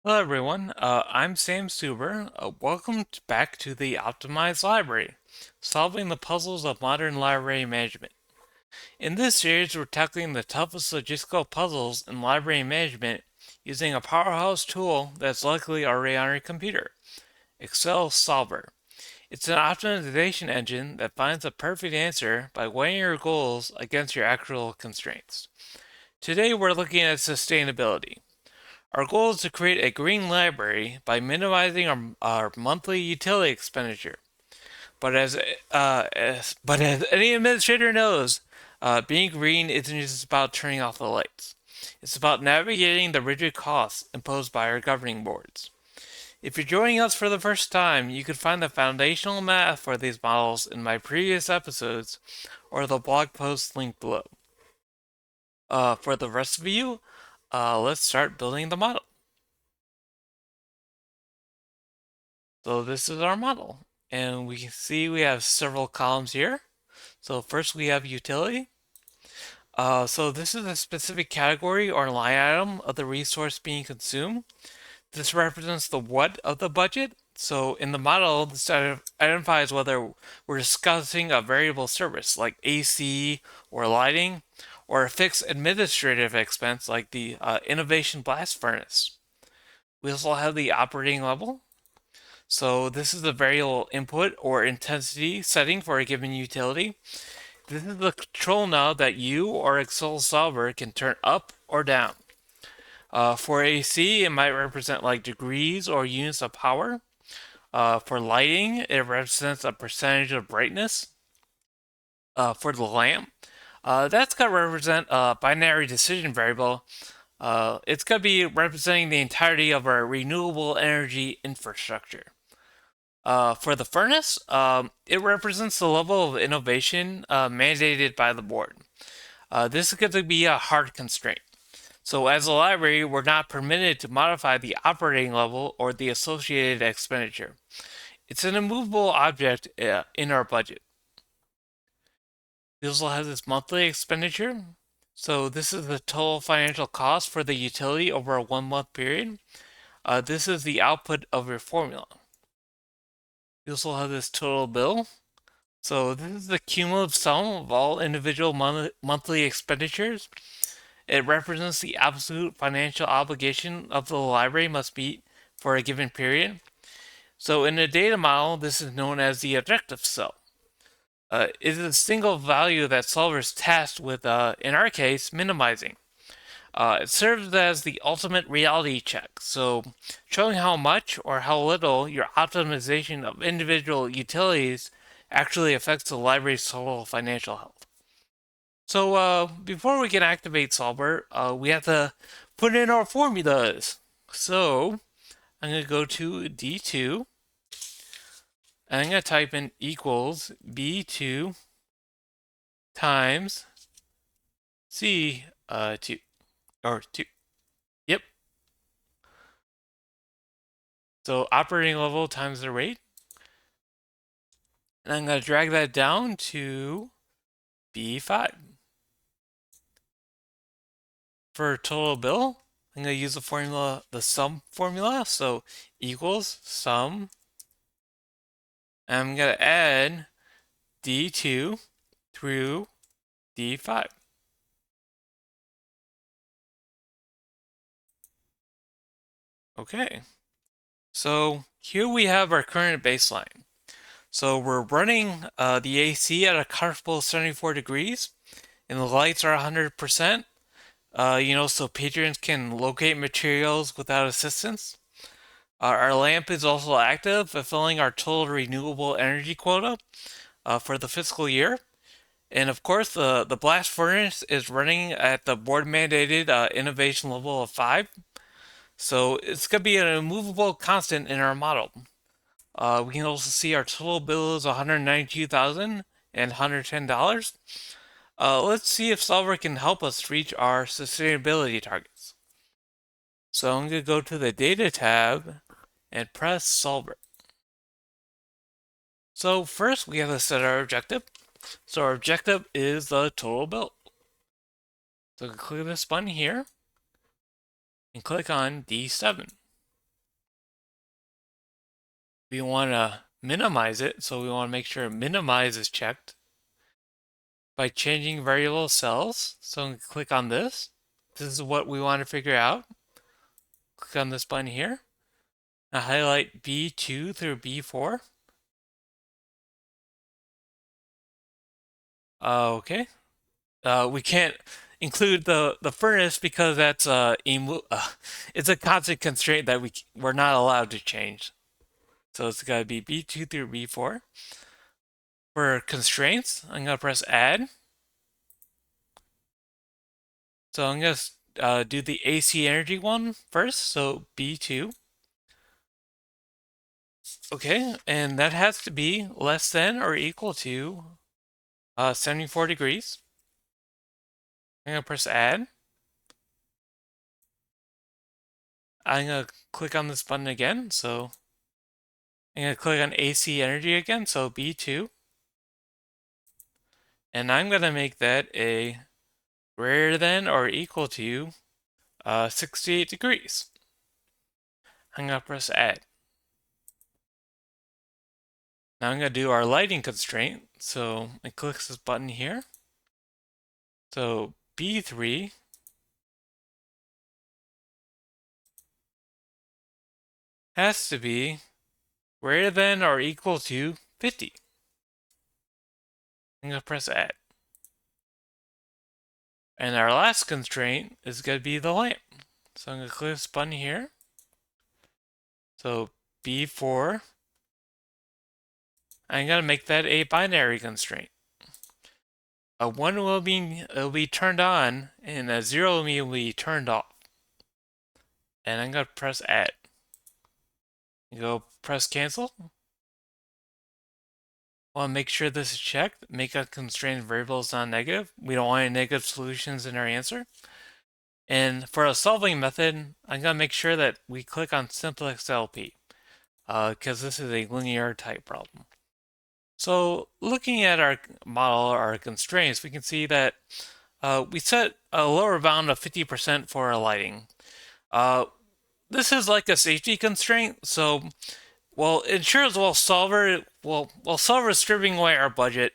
Hello everyone, I'm Sam Suber. Back to the Optimized Library, solving the puzzles of modern library management. In this series, we're tackling the toughest logistical puzzles in library management using a powerhouse tool that's likely already on your computer, Excel Solver. It's an optimization engine that finds the perfect answer by weighing your goals against your actual constraints. Today, we're looking at sustainability. Our goal is to create a green library by minimizing our monthly utility expenditure. But as any administrator knows, being green isn't just about turning off the lights. It's about navigating the rigid costs imposed by our governing boards. If you're joining us for the first time, you can find the foundational math for these models in my previous episodes or the blog post linked below. For the rest of you, let's start building the model. So this is our model. And we can see we have several columns here. So first we have utility. So this is a specific category or line item of the resource being consumed. This represents the what of the budget. So in the model, this identifies whether we're discussing a variable service like AC or lighting, or a fixed administrative expense like the innovation blast furnace. We also have the operating level. So this is the variable input or intensity setting for a given utility. This is the control knob that you or Excel solver can turn up or down. For AC, it might represent like degrees or units of power. For lighting, it represents a percentage of brightness. For the lamp, that's going to represent a binary decision variable. It's going to be representing the entirety of our renewable energy infrastructure. For the furnace, it represents the level of innovation mandated by the board. This is going to be a hard constraint. So, as a library, we're not permitted to modify the operating level or the associated expenditure. It's an immovable object in our budget. We also have this monthly expenditure. So, this is the total financial cost for the utility over a 1 month period. This is the output of your formula. We also have this total bill. So this is the cumulative sum of all individual monthly expenditures. It represents the absolute financial obligation of the library must meet for a given period. So in a data model, this is known as the objective cell. It is a single value that solver is tasked with, in our case, minimizing. It serves as the ultimate reality check, so showing how much or how little your optimization of individual utilities actually affects the library's total financial health. So before we can activate Solver, we have to put in our formulas. So I'm going to go to D2, and I'm going to type in equals B2 times C2, or 2. Yep. So operating level times the rate. And I'm going to drag that down to B5. For total bill, I'm going to use the formula, the sum formula. So equals sum. And I'm going to add D2 through D5. Okay. So here we have our current baseline. So we're running the AC at a comfortable 74 degrees, and the lights are 100%. So patrons can locate materials without assistance. Our lamp is also active, fulfilling our total renewable energy quota for the fiscal year. And of course, the blast furnace is running at the board mandated innovation level of 5. So it's going to be an immovable constant in our model. We can also see our total bill is $192,000 and $110. Let's see if Solver can help us reach our sustainability targets. So I'm going to go to the Data tab and press Solver. So first we have to set our objective. So our objective is the total bill. So click this button here and click on D7. We want to minimize it, so we want to make sure minimize is checked by changing variable cells. So I'm going to click on this. This is what we want to figure out. Click on this button here. Now highlight B2 through B4. Okay. We can't include the furnace because that's it's a constant constraint that we're not allowed to change. So it's got to be B2 through B4. For constraints, I'm going to press add. So I'm going to do the AC energy one first. So B2. Okay, and that has to be less than or equal to 74 degrees. I'm going to press add. I'm going to click on this button again. So I'm going to click on AC energy again. So B2. And I'm going to make that a greater than or equal to 68 degrees. I'm going to press add. Now I'm going to do our lighting constraint. So I click this button here. So B3 has to be greater than or equal to 50. I'm going to press add. And our last constraint is going to be the lamp. So I'm going to click this button here. So B4, I'm going to make that a binary constraint. A 1 will be turned on, and a 0 will be turned off. And I'm going to press add. Go press cancel. Want to make sure this is checked. Make a constrained variable is non-negative. We don't want any negative solutions in our answer. And for a solving method, I'm going to make sure that we click on simplex LP because this is a linear type problem. So looking at our model, our constraints, we can see that we set a lower bound of 50% for our lighting. This is like a safety constraint, so well, it ensures solver is stripping away our budget.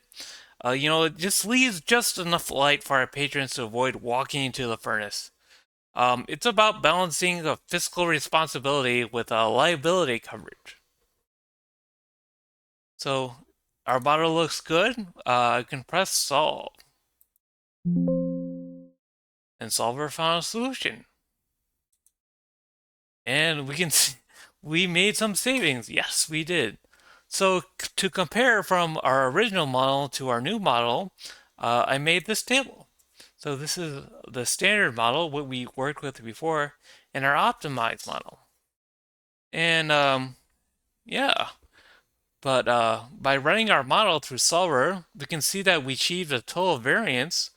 It just leaves just enough light for our patrons to avoid walking into the furnace. It's about balancing a fiscal responsibility with a liability coverage. So our model looks good. I can press solve. And solver found a solution. And we can see we made some savings. Yes, we did. So to compare from our original model to our new model, I made this table. So this is the standard model, what we worked with before, and our optimized model. And yeah, but by running our model through Solver, we can see that we achieved a total variance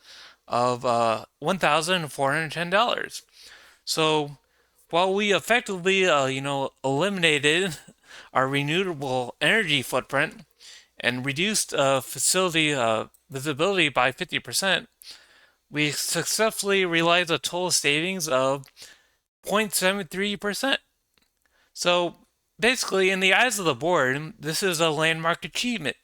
of $1,410. So while we effectively, eliminated our renewable energy footprint and reduced facility visibility by 50%, we successfully realized a total savings of 0.73%. So basically, in the eyes of the board, this is a landmark achievement.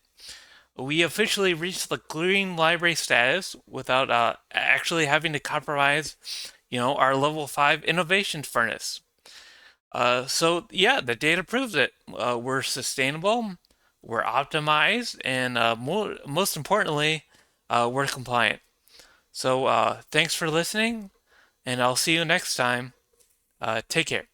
We officially reached the green library status without actually having to compromise, our level 5 innovation furnace. So yeah, the data proves it. We're sustainable, we're optimized, and most importantly, we're compliant. So thanks for listening, and I'll see you next time. Take care.